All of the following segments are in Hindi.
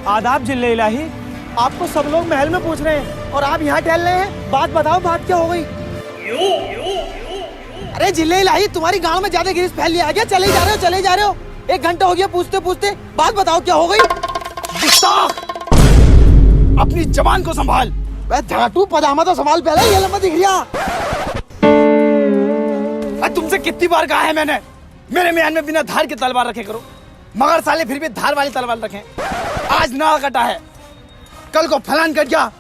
आदाब जिल्ले इलाही। आपको सब लोग महल में पूछ रहे हैं और आप यहाँ टहल रहे हैं। बात बताओ, बात क्या हो गई? अरे जिल्ले इलाही, तुम्हारी गांव में ज्यादा गिरीश फैल लिया गया। चले जा रहे हो। 1 घंटा हो गया पूछते पूछते। बात बताओ क्या हो गई? अपनी जबान को संभाल। झाटू पजामा तो संभाल पहले, ये लंबा दिख रहा। तुमसे कितनी बार कहा है मैंने, मेरे म्यान में बिना धार की तलवार रखे करो, मगर साले फिर भी धार वाली तलवार रखें। आज नाल कटा है, कल को फलान कट गया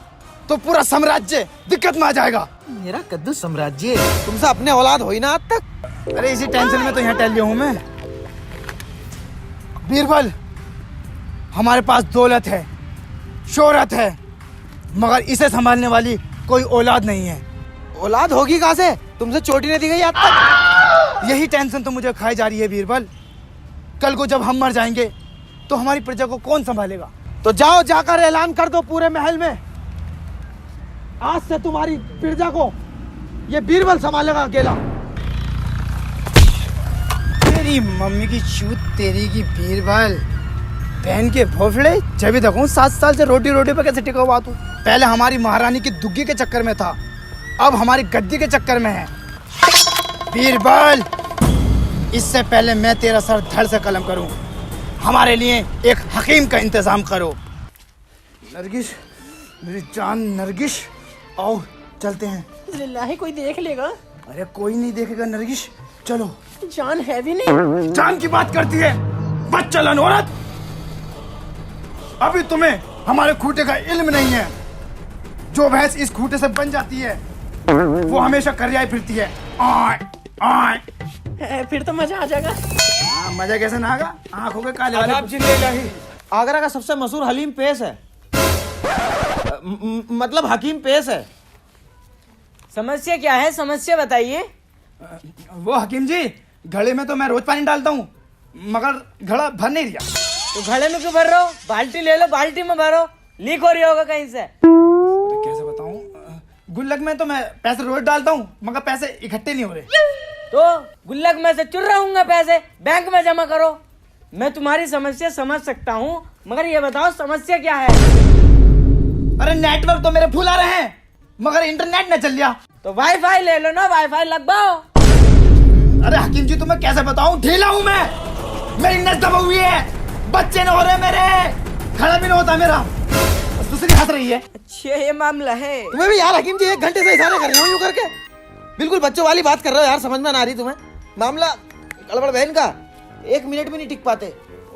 तो पूरा साम्राज्य दिक्कत में आ जाएगा। मेरा कद्दू साम्राज्य तुमसे अपने औलाद हुई ना आज तक। अरे इसी टेंशन में तो यहाँ टहल लिया हूँ मैं। बीरबल, हमारे पास दौलत है, शोहरत है, मगर इसे संभालने वाली कोई औलाद नहीं है। औलाद होगी कहाँ से? तुमसे चोटी नहीं दी गई आज तक। यही टेंशन तो मुझे खाई जा रही है बीरबल। कल को जब हम मर जाएंगे तो हमारी प्रजा को कौन संभालेगा? तो जाओ, जाकर ऐलान कर दो पूरे महल में, आज से तुम्हारी प्रजा को ये बीरबल संभालेगा अकेला। तेरी मम्मी की चूत तेरी की बीरबल, बहन के भोफड़े। जब भी देखूं 7 साल से रोटी पे कैसे टिका हुआ तू। पहले हमारी महारानी की दुग्गी के चक्कर में था, अब हमारी गद्दी के चक्कर में है। बीरबल, इससे पहले मैं तेरा सर धड़ से कलम करूं, हमारे लिए एक हकीम का इंतजाम करो। नरगिस, मेरी जान नरगिस, आओ चलते हैं। लिल्लाही, कोई देख लेगा? अरे कोई नहीं देखेगा नरगिस, चलो। जान है भी नहीं। जान की बात करती है बच्चलन औरत। अभी तुम्हें हमारे खूंटे का इल्म नहीं है। जो भैंस इस खूंटे से बन जाती है वो हमेशा करियाई फिरती है। फिर तो मजा आ जाएगा। मजा कैसे ना आगा? आंखों के काले वाले। आदाब जिल्ले इलाही। आगरा का सबसे मशहूर हलीम पेश है, मतलब हकीम पेश है। समस्या क्या है? समस्या बताइए। वो हकीम जी, घड़े में तो मैं रोज पानी डालता हूँ, मगर घड़ा भर नहीं दिया। तो घड़े में क्यों भर रहे हो? बाल्टी ले लो, बाल्टी में भरो। लीक हो रही होगा कहीं से। कैसे बताऊँ? गुल्लक में तो मैं पैसे रोज डालता हूँ, मगर पैसे इकट्ठे नहीं हो रहे। तो गुल्लक में से चुर रहूंगा पैसे, बैंक में जमा करो। मैं तुम्हारी समस्या समझ सकता हूँ, मगर ये बताओ समस्या क्या है? अरे नेटवर्क तो मेरे फुल आ रहे हैं, मगर इंटरनेट न चल लिया। तो वाईफाई ले लो ना, वाईफाई लगवाओ। अरे हकीम जी, तुम्हें कैसे बताऊं, ढीला हूं मैं, मेरी नस दबा हुई है, बच्चे न हो रहे मेरे, खड़ा भी न होता मेरा। दूसरी हंस रही है। अच्छा, ये मामला है। तुम्हें भी यार हकीम जी 1 घंटे से इशारे कर रहे हो यूं करके, बिल्कुल बच्चों वाली बात कर रहे हो यार। समझ में ना आ रही तुम्हें? मामला गड़बड़ बहन का, 1 मिनट भी नहीं टिक पाते।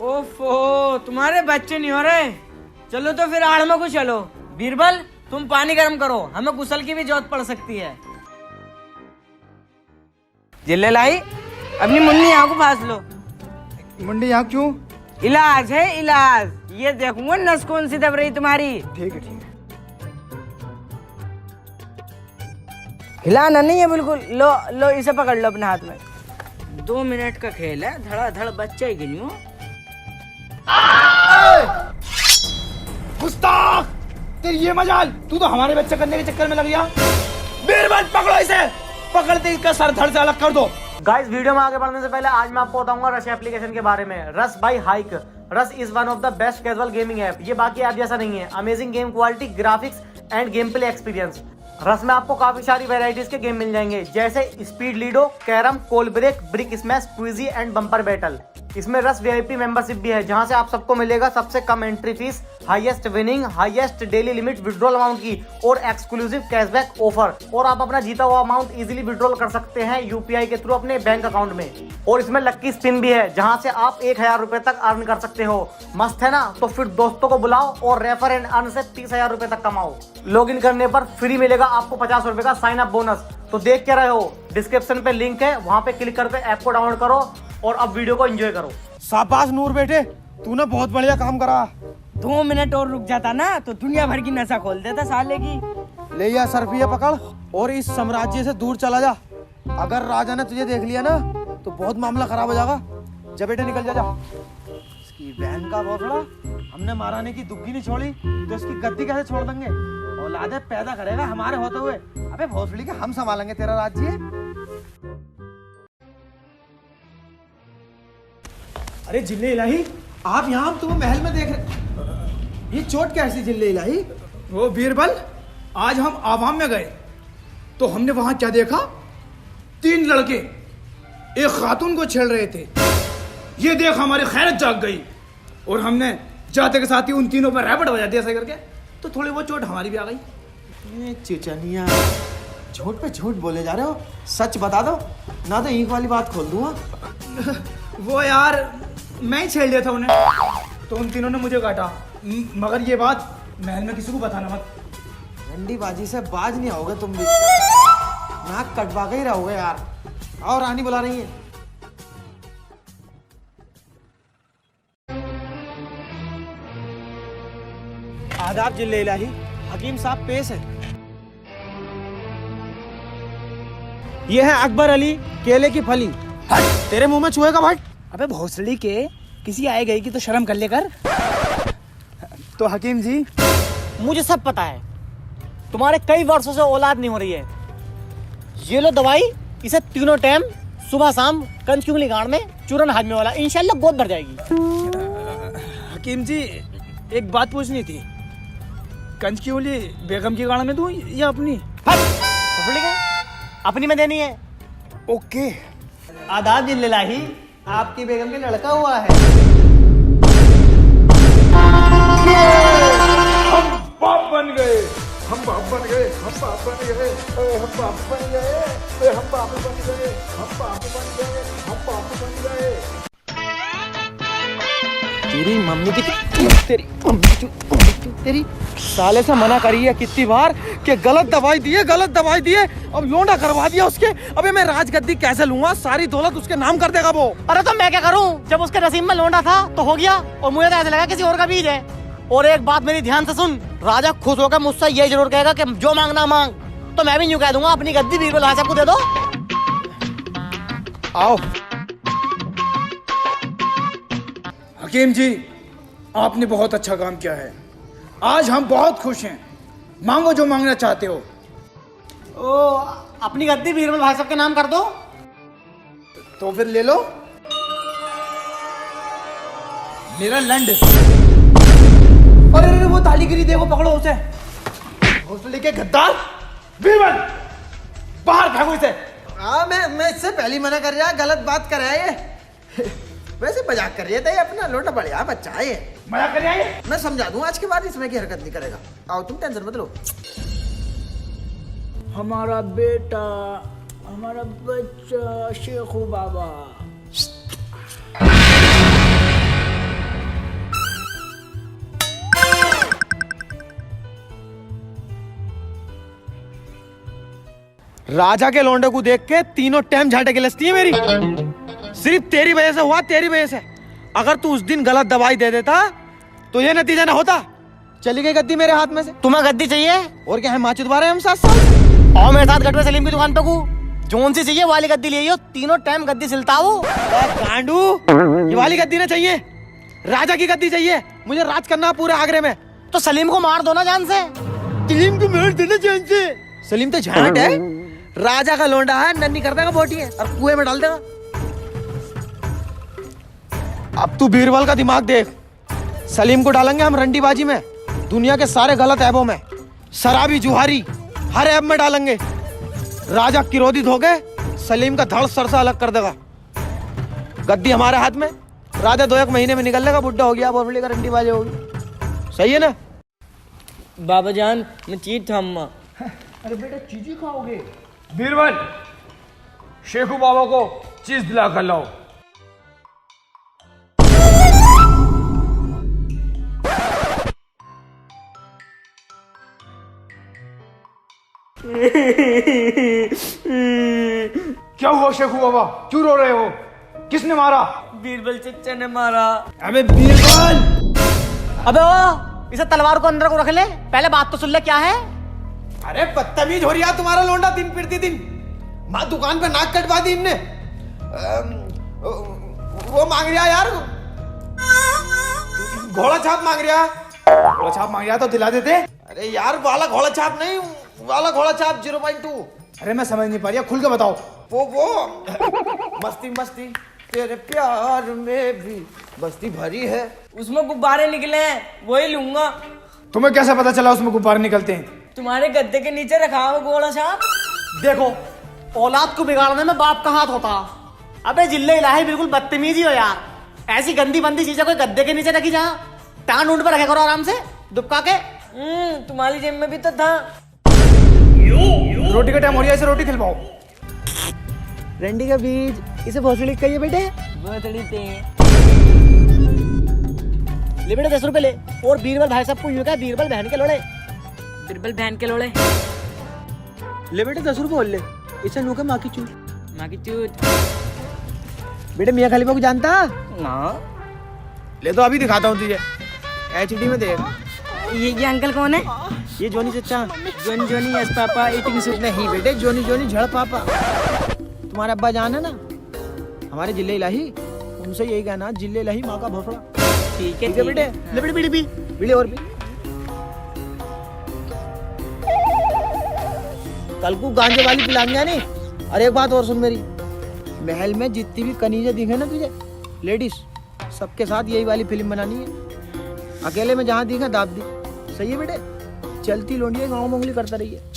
ओफो, तुम्हारे बच्चे नहीं हो रहे। चलो तो फिर आड़ में को चलो। बीरबल, तुम पानी गर्म करो, हमें गुसल की भी जरूरत पड़ सकती है। जिल्ले लाई, अपनी मुन्नी यहाँ को फास लो। मुंडी यहाँ क्यों? इलाज है इलाज। ये देखूंगा नस कौन सी दब रही तुम्हारी। ठीक है। हिलाना नहीं है बिल्कुल। लो लो, इसे पकड़ लो अपने हाथ में। 2 मिनट का खेल है, धड़ाधड़ बच्चा ही गिनियो। गुस्ताख, तेरी ये मजाल, तू तो हमारे बच्चे करने के चक्कर में लग गया। बीरबल, पकड़ो इसे, पकड़ते इसका सर धड़ से अलग कर दो। गाइस, वीडियो में आगे बढ़ने से पहले आज मैं आपको बताऊंगा रश एप्लीकेशन के बारे में। Rush by Hike. Rush is one of the best casual gaming app. ये बाकी ऐप जैसा नहीं है। Amazing game quality, graphics and game play experience. Rush में आपको काफी सारी वेराइटीज के गेम मिल जाएंगे, जैसे speed ludo, carrom, call break, brick smash, quizzy and bumper battle. इसमें रश वीआईपी मेंबरशिप भी है, जहां से आप सबको मिलेगा सबसे कम entry fee, highest winning, highest daily limit withdrawal amount की और एक्सक्लूसिव कैशबैक ऑफर। और आप अपना जीता हुआ अमाउंट इजीली विड्रॉल कर सकते हैं यूपीआई के थ्रू अपने बैंक अकाउंट में। और इसमें लक्की स्पिन भी है, जहां से आप 1000 रुपए तक अर्न कर सकते हो। मस्त है ना? तो फिर दोस्तों को बुलाओ और रेफर एंड अर्न से 30,000 रुपए तक कमाओ। लॉग इन करने पर फ्री मिलेगा आपको 50 रुपए का साइन अप बोनस। तो देख क्या रहे हो? डिस्क्रिप्शन पे लिंक है, वहां पे क्लिक करके ऐप को डाउनलोड करो और अब वीडियो को एंजॉय करो। शाबाश नूर बेटे, तूने बहुत बढ़िया काम करा। 2 मिनट और रुक जाता ना तो दुनिया भर की नशा खोल देता साले की। ले या सरफिया पकड़ और इस साम्राज्य से दूर चला जा। अगर राजा ने तुझे देख लिया ना तो बहुत मामला खराब हो जाएगा। जा बेटे, निकल जा। इसकी बहन का भोसड़ा, हमने महारानी की दुग्गी नहीं छोड़ी तो इसकी गद्दी कैसे छोड़ देंगे? औलादे पैदा करेगा हमारे होते हुए। अबे भोसड़ी के हम संभालेंगे तेरा राज्य। अरे जिल्ले इलाही, आप यहाँ, हम तुम्हें महल में देख रहे। ये चोट कैसी झेल ले इलाही? वो बीरबल, आज हम आवाम में गए तो हमने वहां क्या देखा? 3 लड़के एक खातून को छेड़ रहे थे। ये देख हमारी खैरत जाग गई और हमने जाते के साथ ही उन तीनों पर रैपट बजा दिया ऐसे करके, तो थोड़ी बहुत चोट हमारी भी आ गई। ये चिचनिया, झूठ पे झूठ बोले जा रहे हो। सच बता दो ना तो ईंख वाली बात खोल दूंगा। वो यार मैं ही छेड़ लिया था उन्हें, तो उन तीनों ने मुझे काटा। मगर ये बात महल में किसी को बताना मत। रंडी बाजी से बाज नहीं आओगे तुम भी, नाक कटवा के ही रहोगे यार। और रानी बुला रही है। आदाब जिले इलाही, हकीम साहब पेश है। ये है अकबर अली केले की फली। तेरे मुंह में चूहेगा भाई? अबे भोसड़ी के, किसी आए गई की तो शर्म कर लेकर। तो हकीम जी, मुझे सब पता है, तुम्हारे कई वर्षों से औलाद नहीं हो रही है। ये लो दवाई, इसे तीनों टाइम सुबह शाम कंच की उंगली गाड़ में चूरन हाजमे वाला, इंशाल्लाह गोद भर जाएगी। हकीम जी एक बात पूछनी थी, कंच की उंगली बेगम की गाड़ में दूं या अपनी? अपनी में देनी है। ओके। आदाब जिल्लाही, आपकी बेगम के लड़का हुआ है। हम बाप बन गए, हम बाप बन गए, हम बाप बन गए, हम बाप बन गए, हम बाप बन गए, हम बाप बन गए, हम बाप बन गए। तेरी मम्मी की तेरी मम्मी की तेरी साले से मना करी है कितनी बार कि गलत दवाई दिए। अब लोंडा करवा दिया उसके। अबे मैं राजगद्दी कैसे लूंगा? सारी दौलत उसके नाम कर देगा वो। अरे तो मैं क्या करूं? जब उसके नसीब में लोंडा था तो हो गया, और मुझे तो ऐसा लगा किसी और का बीज है। और एक बात मेरी ध्यान से सुन, राजा खुश होकर मुझसे ये जरूर कहेगा कि जो मांगना मांग, तो मैं भी यूं कह दूंगा अपनी गद्दी बीरबल भाई साहब को दे दो। आओ। हकीम जी, आपने बहुत अच्छा काम किया है। आज हम बहुत खुश हैं। मांगो जो मांगना चाहते हो। ओ, अपनी गद्दी बीरबल भाई साहब के नाम कर दो। तो फिर ले लो मेरा लंड। अरे वो ताली गिरी, देखो पकड़ो उसे। भोसले के गद्दार, बीरबल बाहर भागो इसे। हाँ, मैं इससे पहले मना कर रहा, गलत बात कर रहा है ये। वैसे मजाक कर रहे थे, अपना लोटा बढ़िया बच्चा है ये। मजा कर आए। मैं समझा दूं, आज के बाद इसमें की हरकत नहीं करेगा। आओ, तुम टेंशन मत लो। हमारा बेटा, हमारा बच्चा शेखू बाबा। राजा के लौंडे को देख के तीनों टाइम झाटे गिलसती है मेरी। सिर्फ तेरी वजह से हुआ, तेरी वजह से। अगर तू उस दिन गलत दवाई दे देता तो ये नतीजा ना होता। चली गई गद्दी मेरे हाथ में से। तुम्हें गद्दी चाहिए? और क्या है, माँ चुदवा हम 7 साल। और मेरे साथ गटवे सलीम की दुकान पे को जोन सी चाहिए वाली गद्दी ले आइयो, तीनों टाइम गद्दी सिलता हो। गांडू, ये वाली गद्दी ना चाहिए, राजा की गद्दी चाहिए। मुझे राज करना पूरे आगरे में। तो सलीम को मार दो ना जान से। सलीम को मार देना जान से? सलीम तो झाट है, राजा का लौंडा है, नन्ही कर देगा बोटी है और कुएं में डाल देगा। अब तू बीरबल का दिमाग देख। सलीम को डालेंगे हम रंडीबाजी में, दुनिया के सारे गलत ऐबों में, शराबी जुहारी हर ऐब में डालेंगे। राजा क्रोधित हो गए, सलीम का धड़ सर से अलग कर देगा। गद्दी हमारे हाथ में, राजा 2-1 महीने में निकल लेगा, बुढ़ा हो गया, बोबड़ी का रंडीबाजी होगी। सही है ना? बाबा जान, मैं चीज था अम्मा। अरे बेटा, चीज ही खाओगे? बीरबल, शेखू बाबा को चीज दिला कर लाओ। क्या हुआ शेखू बाबा, क्यों रो रहे हो? किसने मारा? बीरबल चच्चा ने मारा। अबे बीरबल! अबे ओ, इसे तलवार को अंदर को रख ले, पहले बात तो सुन ले क्या है। अरे बदतमीज हो रही है तुम्हारा लौंडा दिन फिरती दिन। माँ दुकान पे नाक कटवा दी इनने। वो मांग रहा यार, घोड़ा छाप मांग रहा। घोड़ा छाप मांग रहा तो दिला देते। अरे यार, वाला घोड़ा छाप नहीं, वाला घोड़ा छाप 0.2। अरे मैं समझ नहीं पा रही, खुल के बताओ। वो मस्ती मस्ती तेरे प्यार में भी बस्ती भरी है। उसमें गुब्बारे निकले हैं, वही लूंगा। तुम्हें कैसे पता चला उसमें गुब्बारे निकलते हैं? तुम्हारे गद्दे के नीचे रखा हो गोला साहब। देखो, औलाद को बिगाड़ने में बाप का हाथ होता। अबे जिल्ले इलाही बिल्कुल बदतमीजी हो यार। ऐसी गंदी बंदी चीजें कोई गद्दे के नीचे रखी जा। टांग ऊंट पर रखे करो आराम से दुबका के। तुम्हारी जेब में भी तो था। रोटी का टाइम हो रहा है, इसे रोटी खिलवाओ। रंडी का बीज इसे भोसड़ी कहिए बेटे। भोसड़ी थे। ले बेटे 10 रुपए ले। और बीरबल भाई साहब को यूं क्या, बीरबल बहन के लोड़े। बिरबल बहन के लोड़े। ले बेटे 10 रुपए और ले, इसे नूके माँ की चूत। माँ की चूत। बेटे मियाँ खलीफा को जानता? ना। ले तो अभी दिखाता हूँ तुझे, HD में देख। ये अंकल कौन है? ये जोनी चचा। Johnny Johnny yes papa eating soup. नहीं बेटे, जोनी जोनी झड़ पापा। तुम्हारे अब्बा जान है ना, हमारे जिले इलाही, उनसे यही कहना, जिले इलाही माँ का भोसड़ा। ठीक है बेटे। ले बेटे बीड़ी पी, बीड़ी और पी। कल को गांजे वाली पिलाएंगे नहीं। और एक बात और सुन मेरी, महल में जितनी भी कनीजे दिखे ना तुझे, लेडीज, सबके साथ यही वाली फिल्म बनानी है। अकेले में जहाँ दिखा दाब दी। सही है बेटे? चलती लोंडिया गाँव मंगली करता रही है।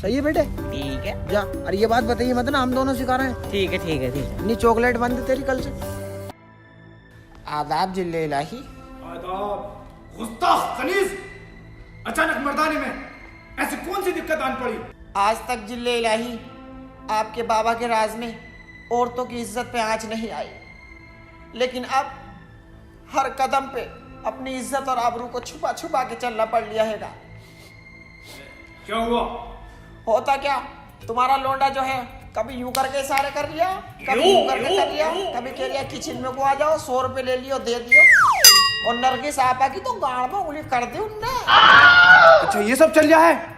सही है बेटे? ठीक है। जा। अरे ये बात बताइए मत ना, हम दोनों सिखा रहे हैं। ठीक है ठीक है ठीक है। नहीं चॉकलेट बंद तेरी कल से। आदाब जिले इलाही। आदाब। गुस्ताख खनीज, अचानक मर्दाने में ऐसी कौन सी दिक्कत आन पड़ी? आज तक जिले इलाही आपके बाबा के राज में औरतों की इज्जत पे आंच नहीं आई, लेकिन अब हर कदम पे अपनी इज्जत और आबरू को छुपा छुपा के चलना पड़ लिया है। क्या हुआ? होता क्या, तुम्हारा लोंडा जो है कभी यूं करके इशारे कर लिया, कभी यूं करके कर लिया, कभी कह लिया किचन में को आ जाओ, 100 रुपए ले लियो दे दियो, और नरगिस आपा की तो गाड़ में उंगली कर दी उनने। अच्छा ये सब चल रहा है?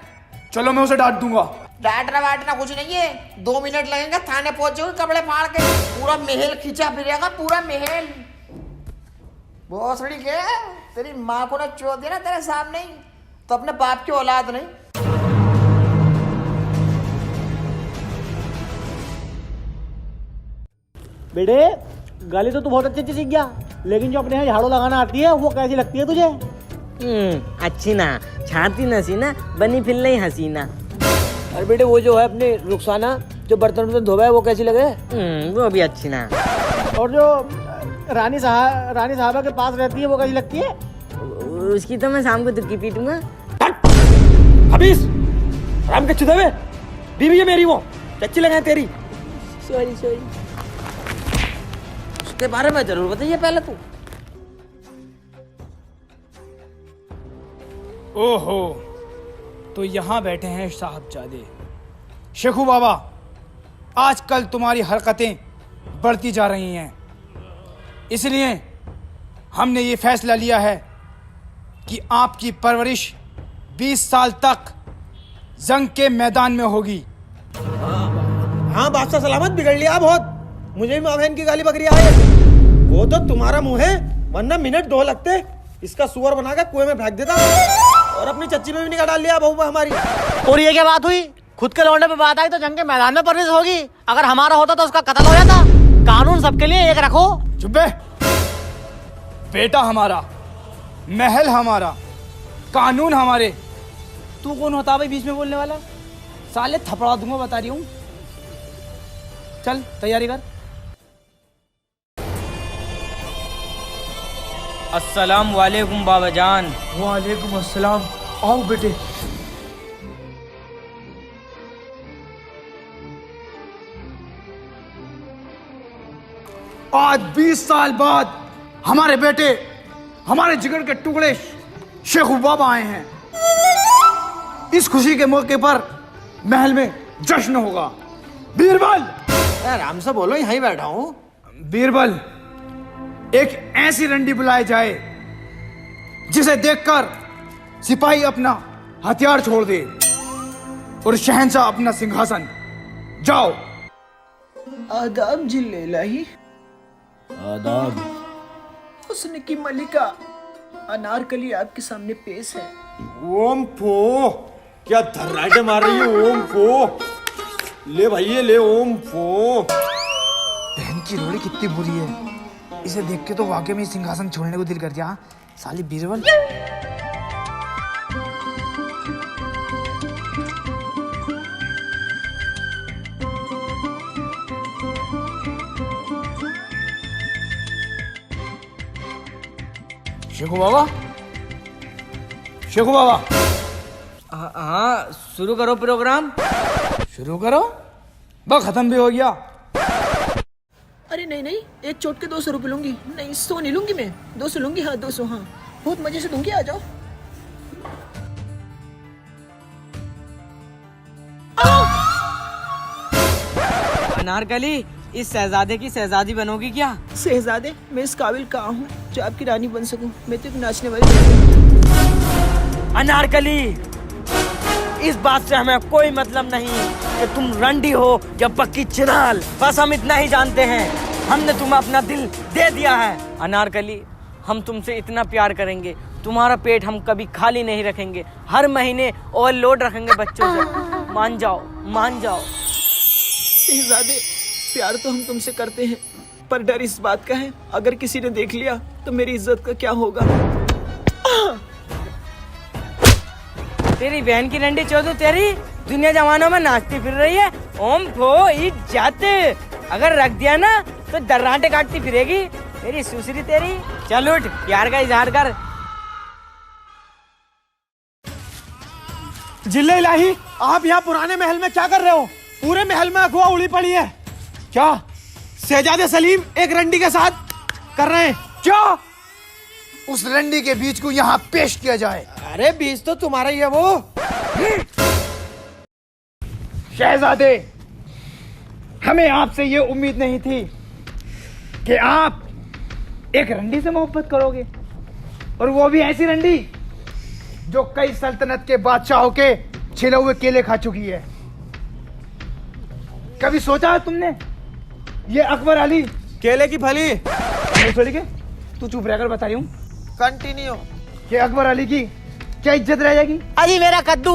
चलो मैं उसे डांट दूंगा। डांटना वाटना कुछ नहीं है, 2 मिनट लगेंगे, थाने पहुंच जाओगे कपड़े फाड़ के, पूरा महल खींचा फिरेगा, पूरा महल। भोसड़ी के तेरी माँ को ना चोट दिया ना तेरे सामने ही, तो अपने बाप की औलाद नहीं। बेटे गाली तो तू बहुत अच्छी अच्छी सीख गया, लेकिन जो अपने यहाँ झाड़ू लगाना आती है वो कैसी लगती है तुझे? अच्छी ना, छाती नसीना, बनी फिर नहीं हसीना। अरे बेटे वो जो है अपने रुखसाना जो बर्तन धोबा है वो कैसी लगे? वो भी अच्छी ना। और जो रानी साहबा के पास रहती है वो कैसी लगती है? उसकी तो मैं शाम को दुक्की पीटूंगा। हबीस राम के चुदे में बीवी है मेरी, वो चच्ची लगाए तेरी। Sorry sorry. उसके बारे में जरूर बताइए पहले तू। ओहो, तो यहाँ बैठे हैं साहबजादे। शेखू बाबा, आजकल तुम्हारी हरकतें बढ़ती जा रही हैं, इसलिए हमने ये फैसला लिया है कि आपकी परवरिश 20 साल तक जंग के मैदान में होगी। हाँ बादशाह सलामत, बिगड़ लिया बहुत। मुझे भी माँ बहन की गाली बकरी आई। वो तो तुम्हारा मुंह है, वरना मिनट 2 लगते इसका सुअर बना के कुएं में फेंक देता, और अपनी चच्ची में भी निकाल डाल लिया बहू हमारी। और ये क्या बात हुई? खुद के लौंडे पे बात आई तो जंग के मैदान में परवरिश होगी। अगर हमारा होता तो उसका कत्ल हो जाता। कानून सबके लिए एक रखो। चुप बे। बेटा हमारा, महल हमारा, कानून हमारे। तू कौन होता भाई बीच में बोलने वाला? साले थपड़ा दूंगा, बता रही हूँ। चल तैयारी कर। अस्सलाम वालेकुम बाबा जान। वालेकुम अस्सलाम। आओ बेटे। आज 20 साल बाद हमारे बेटे, हमारे जिगर के टुकड़े शेखू बाबा आए हैं। इस खुशी के मौके पर महल में जश्न होगा। बीरबल, आराम से बोलो, यहीं बैठा हूँ। बीरबल, एक ऐसी रंडी बुलाई जाए जिसे देखकर सिपाही अपना हथियार छोड़ दे और शहंशाह अपना सिंहासन। जाओ। आदाब जिले इलाही। आदाब। हुस्न की मलिका अनारकली आपके सामने पेश है। ओम फो, क्या धर्राटे मार रही है? ओम फो, ले भाई ये ले। ओम फो। बहन इसकी रोड़ी कितनी बुरी है। इसे देख के तो वाकई में सिंहासन छोड़ने को दिल कर दिया। साली बीरबल। शेखू बाबा, शेखू बाबा, हाँ शुरू करो प्रोग्राम। शुरू करो। बस खत्म भी हो गया। अरे नहीं नहीं, एक चोट के 200 रुपये लूंगी। नहीं 100 नहीं लूंगी मैं, 200 लूंगी। हाँ 200, हाँ बहुत मजे से दूंगी। आ जाओ। अनारकली, इस शहजादे की शहजादी बनोगी क्या? शहजादे, मैं इस काबिल कहाँ हूँ जो आपकी रानी बन सकूं? मैं तो एक नाचने वाली लड़की हूँ। अनारकली, इस बात से हमें कोई मतलब नहीं कि तुम रंडी हो या पक्की चिनाल। बस हम इतना ही जानते हैं, हमने तुम्हें अपना दिल दे दिया है। अनारकली, हम तुमसे इतना प्यार करेंगे, तुम्हारा पेट हम कभी खाली नहीं रखेंगे। हर महीने ओवरलोड रखेंगे बच्चों से। मान जाओ, मान जाओ। शहजादे, प्यार तो हम तुमसे करते हैं, पर डर इस बात का है अगर किसी ने देख लिया तो मेरी इज्जत का क्या होगा? तेरी बहन की रंडी चौधरी तेरी दुनिया जमानों में नाचती फिर रही है। ओम फो इज्जत, अगर रख दिया ना तो दर्रांटे काटती फिरेगी। मेरी सुसरी तेरी। चल उठ, प्यार का इजहार कर। जिले इलाही, आप यहाँ पुराने महल में क्या कर रहे हो? पूरे महल में अफवाह उड़ी पड़ी है। क्या शहजादे सलीम एक रंडी के साथ कर रहे हैं? क्या उस रंडी के बीच को यहाँ पेश किया जाए? अरे बीज तो तुम्हारा ही है वो। शहजादे, हमें आपसे ये उम्मीद नहीं थी कि आप एक रंडी से मोहब्बत करोगे, और वो भी ऐसी रंडी जो कई सल्तनत के बादशाहों के छिले हुए केले खा चुकी है। कभी सोचा है तुमने ये अकबर अली केले की फली। के तू चुप रहकर बता रही हूँ कंटिन्यू। कि अकबर अली की क्या इज्जत रह जाएगी? अजी मेरा कद्दू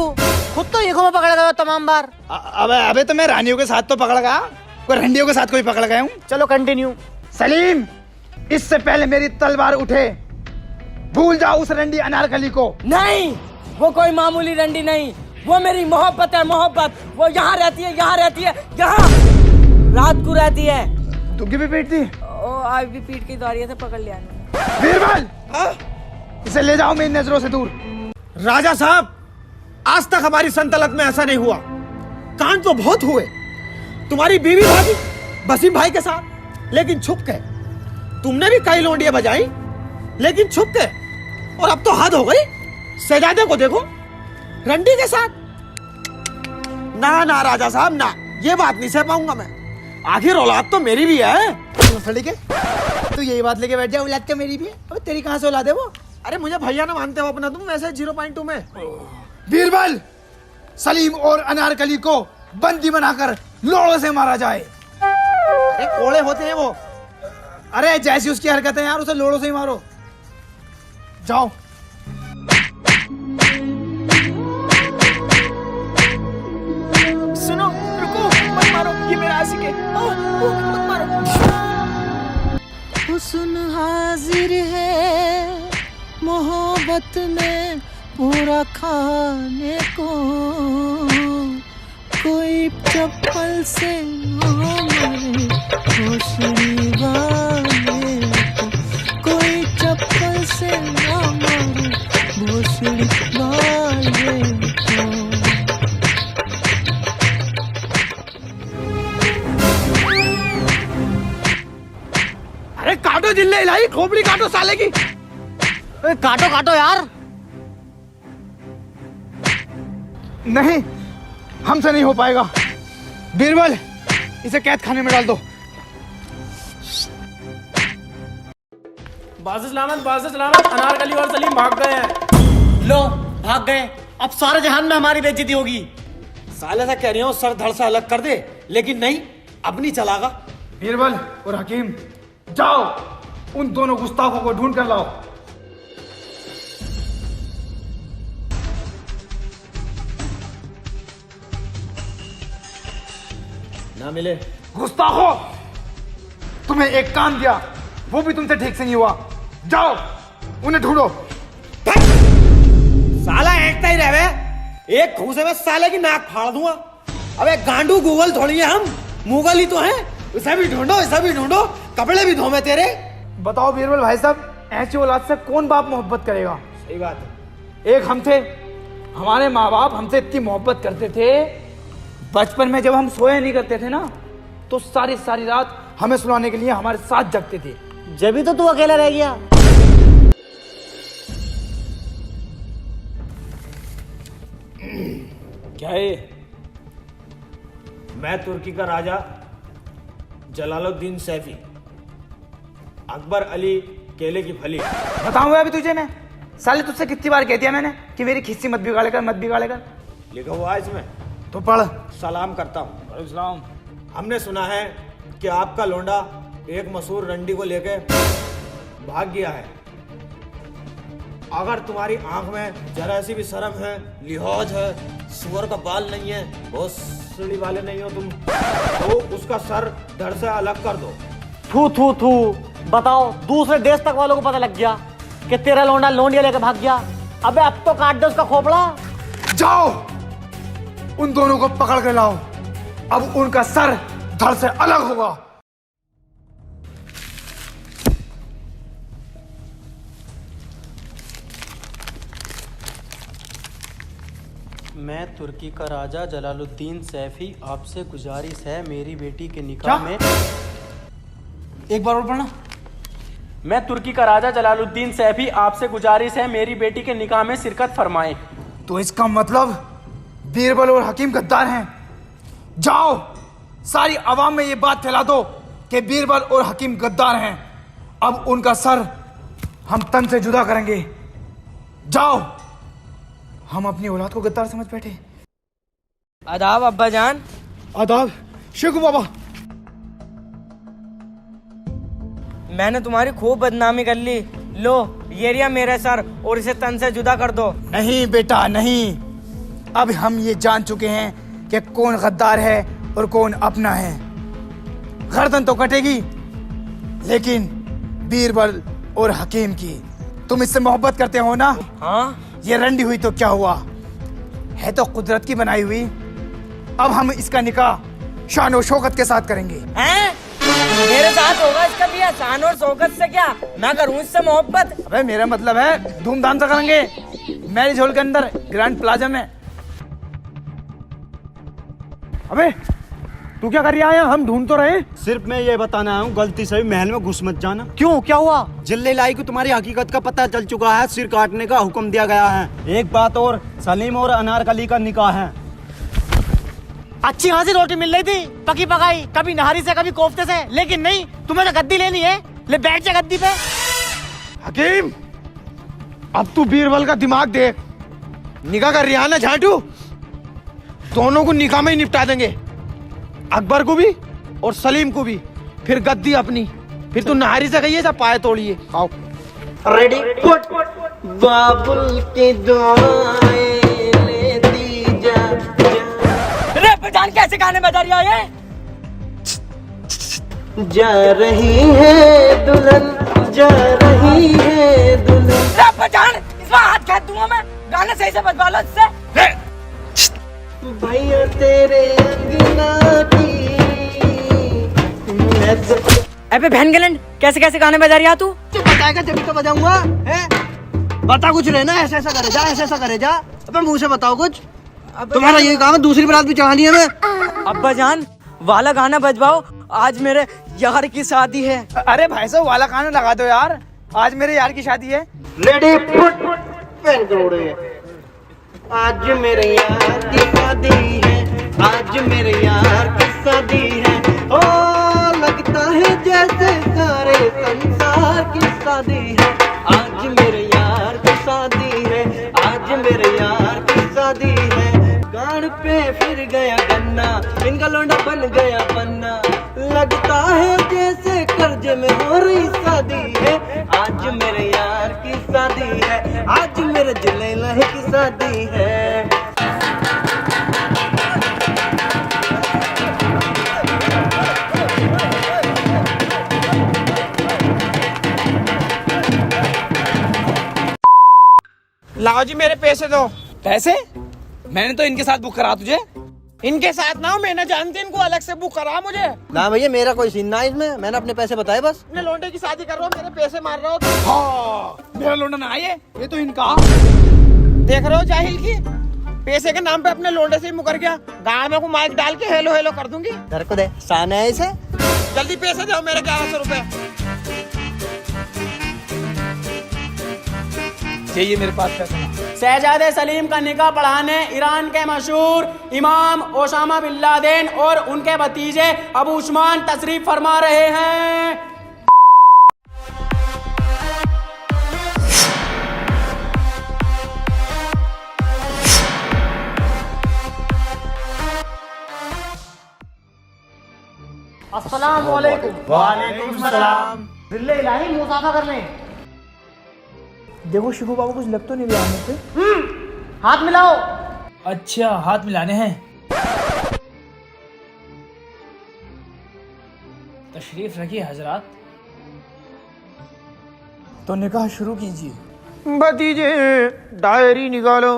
खुद तो ईखों में पकड़ गया तमाम बार। अबे अबे तो मैं रानियों के साथ तो पकड़ गया, कोई रंडियों के साथ कोई पकड़ गया हूँ। चलो कंटिन्यू। सलीम, इससे पहले मेरी तलवार उठे, भूल जाओ उस रंडी अनारकली को। नहीं, वो कोई मामूली रंडी नहीं, वो मेरी मोहब्बत है, मोहब्बत। वो यहाँ रहती है, यहाँ रहती है, यहाँ रात को रहती है। दुग्गी भी पीटती? ओ आज भी पीट की दौड़िया से पकड़ लिया। बीरबल, इसे ले जाओ मेरी नजरों से दूर। राजा साहब, आज तक हमारी सल्तनत में ऐसा नहीं हुआ। कांड तो बहुत हुए, तुम्हारी बीवी भाभी वसीम भाई के साथ, लेकिन छुप के। तुमने भी कई लोंडियां बजाई, लेकिन छुप के। और अब तो हद हो गई, शहजादे को देखो रंडी के साथ। ना ना राजा साहब ना, ये बात नहीं सह पाऊंगा मैं। आखिर औलाद तो मेरी भी है। तू यही बात लेके बैठ जा, औलाद क्या मेरी भी है? अबे तेरी कहां से औलाद है वो? अरे मुझे भैया ना मानते हो अपना तुम, वैसे 0.2 में। बीरबल, सलीम और अनारकली को बंदी बनाकर लोड़ों से मारा जाए। अरे कोड़े होते हैं वो। अरे जैसी उसकी हरकतें यार, उसे लोड़ों से ही मारो। जाओ। सुनो, रुको, मत मारो, ये मेरा आशिक है। मत मारो। हुस्न हाजिर है मोहब्बत में पूरा खाने को, कोई चप्पल से मारे भोसड़ी वाले को, कोई चप्पल से मारे भोसड़ी वाले को। अरे काटो जिले इलाही, खोपड़ी काटो साले की। काटो काटो यार। नहीं, हमसे नहीं हो पाएगा। बीरबल, इसे कैद खाने में डाल दो। बाज़ सलामत, अनारकली और सलीम भाग गए हैं। लो भाग गए, अब सारे जहान में हमारी बेइज्जती होगी। साले से कह रही हूँ सर धड़ से अलग कर दे, लेकिन नहीं, अब नहीं चलागा। बीरबल और हकीम, जाओ उन दोनों गुस्ताखों को ढूंढ कर लाओ। ना मिले। गुस्ताखो, तुम्हें एक काम दिया, वो भी तुमसे ठीक से नहीं हुआ। जाओ उन्हें ढूंढो। साला ऐंठता ही रहे, एक घूसे में साले की नाक फाड़ दूंगा। अबे गांडू गूगल थोड़ी है हम, मुगल ही तो हैं। इसे भी ढूंढो, इसे भी ढूंढो, कपड़े भी धोमे तेरे। बताओ बीरबल भाई साहब, ऐसी औलाद से कौन बाप मोहब्बत करेगा? सही बात है। एक हम थे, हमारे माँ बाप हमसे इतनी मोहब्बत करते थे, बचपन में जब हम सोया नहीं करते थे ना, तो सारी सारी रात हमें सुलाने के लिए हमारे साथ जगते थे। जब भी तो तू अकेला रह गया। क्या है? मैं तुर्की का राजा जलालुद्दीन सैफी, अकबर अली केले की फली। बताऊंगा अभी तुझे मैं, साले तुझसे कितनी बार कह दिया मैंने कि मेरी खिस्सी मत बिगाड़े कर, मत बिगाड़े कर। लिखा हुआ है इसमें। तो पढ़। सलाम करता हूँ। इस्लाम। हमने सुना है कि आपका लोंडा एक मशहूर रंडी को लेके भाग गया है। अगर तुम्हारी आंख में जरा सी भी शर्म है, लिहाज है, सुअर का बाल नहीं है, बहुत सीढ़ी वाले नहीं हो तुम, तो उसका सर धड़ से अलग कर दो। थू थू थू, बताओ दूसरे देश तक वालों को पता लग गया कि तेरा लोंडा लोंडिया लेकर भाग गया। अबे अब तो काट दो उसका खोपड़ा। जाओ उन दोनों को पकड़ कर लाओ, अब उनका सर धड़ से अलग होगा। मैं तुर्की का राजा जलालुद्दीन सैफी, आपसे गुजारिश है मेरी बेटी के निकाह में। एक बार और पढ़ना। मैं तुर्की का राजा जलालुद्दीन सैफी, आपसे गुजारिश है मेरी बेटी के निकाह में शिरकत फरमाएं। तो इसका मतलब बीरबल और हकीम गद्दार हैं। जाओ सारी आवाम में ये बात फैला दो कि बीरबल और हकीम गद्दार हैं। अब उनका सर हम तन से जुदा करेंगे। जाओ, हम अपनी औलाद को गद्दार समझ बैठे। आदाब अब्बा जान। आदाब शेखू बाबा। मैंने तुम्हारी खूब बदनामी कर ली। लो ये रिया मेरा सर, और इसे तन से जुदा कर दो। नहीं बेटा नहीं, अब हम ये जान चुके हैं कि कौन गद्दार है और कौन अपना है। गर्दन तो कटेगी, लेकिन बीरबल और हकीम की तुम इससे मोहब्बत करते हो ना? हाँ, ये रंडी हुई तो क्या हुआ, है तो कुदरत की बनाई हुई। अब हम इसका निकाह शान और शौकत के साथ करेंगे। हैं? मेरे साथ होगा इसका भी, शान और शौकत से क्या, मैं करूँ इससे मोहब्बत? अबे मेरा मतलब है धूमधाम से करेंगे, मैरिज हॉल के अंदर ग्रैंड प्लाजा में। अबे तू क्या कर रहा है? हम ढूंढ तो रहे। सिर्फ मैं ये बताना आया हूँ, गलती से भी महल में घुस मत जाना। क्यों, क्या हुआ? जिल्ले लाई को तुम्हारी हकीकत का पता चल चुका है, सिर काटने का हुक्म दिया गया है। एक बात और, सलीम और अनारकली का निकाह है। अच्छी खासी रोटी मिल रही थी, पकी पकाई, कभी नहारी से कभी कोफ्ते से, लेकिन नहीं, तुम्हें तो गद्दी लेनी है। ले बैठ जा गद्दी पे। हकीम, अब तू बीरबल का दिमाग देख। निकाह कर रहा है ना झाटू, दोनों को निकाह में ही निपटा देंगे, अकबर को भी और सलीम को भी। फिर गद्दी अपनी, फिर तू नहारी से कहिए, सब पाए तोड़िए। आओ रेडी पुट बाबुल की दुआएं लेती जा। रे पठान कैसे गाने बजा रही है? जा रही है दुल्हन, जा रही है दुल्हन। रे पठान, इसमें हाथ खेच दूंगा मैं, गाने सही से बजवा लो इससे। भैया तेरे अंगना की। अबे बहन गलन, कैसे कैसे गाने बजा रही है तू? तू बताएगा जब तो बजाऊंगा। हैं? बता कुछ रहना, ऐसा ऐसा करे जा, ऐसा ऐसा करे जा। अबे मुंह से बताओ कुछ। तुम्हारा ये काम है, दूसरी बारात भी चढ़ानी है मैं। अब्बा जान वाला गाना बजवाओ, आज मेरे यार की शादी है। अरे भाई साहब वाला गाना लगा दो यार, आज मेरे यार की शादी है। रेडी फुट पेन करोड़े। आज मेरे यार की शादी है, आज मेरे यार की शादी है। ओ लगता है जैसे सारे संसार की शादी है। आज मेरे यार की शादी है, आज मेरे यार की शादी है। गाड़ पे फिर गया गन्ना, इनका लौंडा बन गया पन्ना। लगता है जैसे कर्जे में हो रही शादी है। आज मेरे यार की शादी है, आज मेरे जलेला की शादी है। लाओ जी मेरे पैसे दो। पैसे? मैंने तो इनके साथ बुक करा तुझे। इनके साथ ना हो, मैं ना जानती इनको, अलग से बुक करा मुझे। ना भैया मेरा कोई सीन ना इसमें, मैंने अपने पैसे बताए बस। अपने लौंडे की शादी कर रहे हो, मेरे पैसे मार रहे हो। हाँ, मेरा लौंडा ना आए, ये तो इनका। देख रहे हो जाहिल की, पैसे के नाम पे अपने लौंडे से ही मुकर गया। गाँव में को माइक डाल के हेलो हेलो कर दूंगी। घर को दे, शान है इसे। जल्दी पैसे दो मेरे 1100 रुपए। चाहिए मेरे पास पैसा। शहजादे सलीम का निकाह पढ़ाने ईरान के मशहूर इमाम ओसामा बिन लादेन और उनके भतीजे अबू उस्मान तशरीफ फरमा रहे हैं। अस्सलाम वालेकुम। वालेकुम सलाम। दिल्ली इलाही मुसाफा करने। देखो शिबू बाबू कुछ लग तो नहीं रहा मुझे। हाथ मिलाओ। अच्छा, हाथ मिलाने हैं। तशरीफ रखिए हजरात। तो निकाह शुरू कीजिए। भतीजे डायरी निकालो।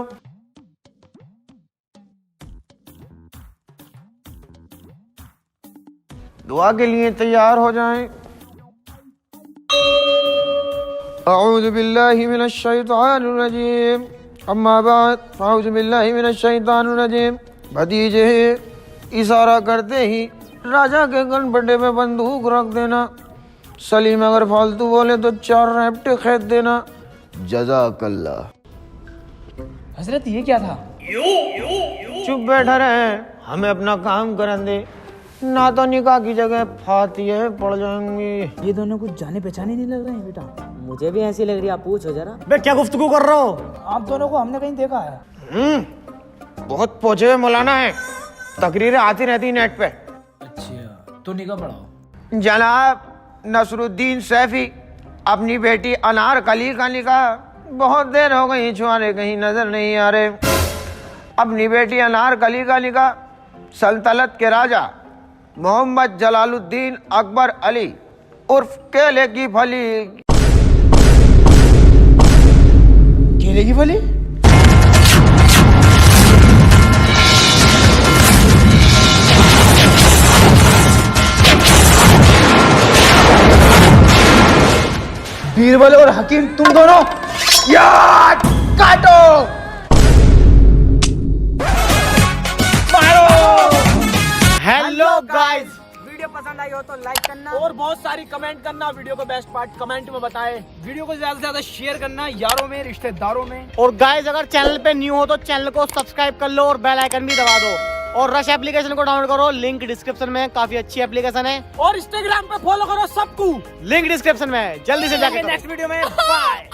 दुआ के लिए तैयार हो जाएं। अऊज़ु बिल्लाहि मिनश शैतानिर रजीम। अम्मा बाद अऊज़ु बिल्लाहि मिनश शैतानिर रजीम। भतीजे इशारा करते ही राजा के गनपटे में बंदूक रख देना। सलीम अगर फालतू बोले तो 4 रैप्टे खेद देना। जज़ाकल्लाह। हजरत ये क्या था? चुप बैठा रहे, हमें अपना काम करने दे, ना तो निकाह की जगह फातिहे पड़ जाएंगी। ये दोनों कुछ जाने पहचाने नहीं लग रहे हैं बेटा। मुझे भी ऐसी लग रही है, आप पूछो जरा। बे क्या गुफ्तगू कर रहे हो? आप दोनों को हमने कहीं देखा है। बहुत पहुंचे हुए मौलाना है, तकरीरें आती रहती नेट पे। अच्छा, तो निकाह पढ़ाओ। जनाब नसरुद्दीन सैफी अपनी बेटी अनार कली का निकाह बहुत देर हो गई छुआरे कहीं नजर नहीं आ रहे। अपनी बेटी अनार कली का निकाह सल्तनत के राजा मोहम्मद जलालुद्दीन अकबर अली उर्फ केले की फली। केले की फली? बीरबल और हकीम तुम दोनों यार काटो। हेलो गाइस, वीडियो पसंद आई हो तो लाइक करना और बहुत सारी कमेंट करना। वीडियो को बेस्ट पार्ट कमेंट में बताए। वीडियो को ज्यादा से ज्यादा शेयर करना यारों में, रिश्तेदारों में। और गाइस अगर चैनल पे न्यू हो तो चैनल को सब्सक्राइब कर लो और बेल आइकन भी दबा दो। और रश एप्लीकेशन को डाउनलोड करो, लिंक डिस्क्रिप्शन में, काफी अच्छी एप्लीकेशन है। और इंस्टाग्राम पे फॉलो करो सबको, लिंक डिस्क्रिप्शन में है, जल्दी से जाके करो। नेक्स्ट वीडियो में बाय।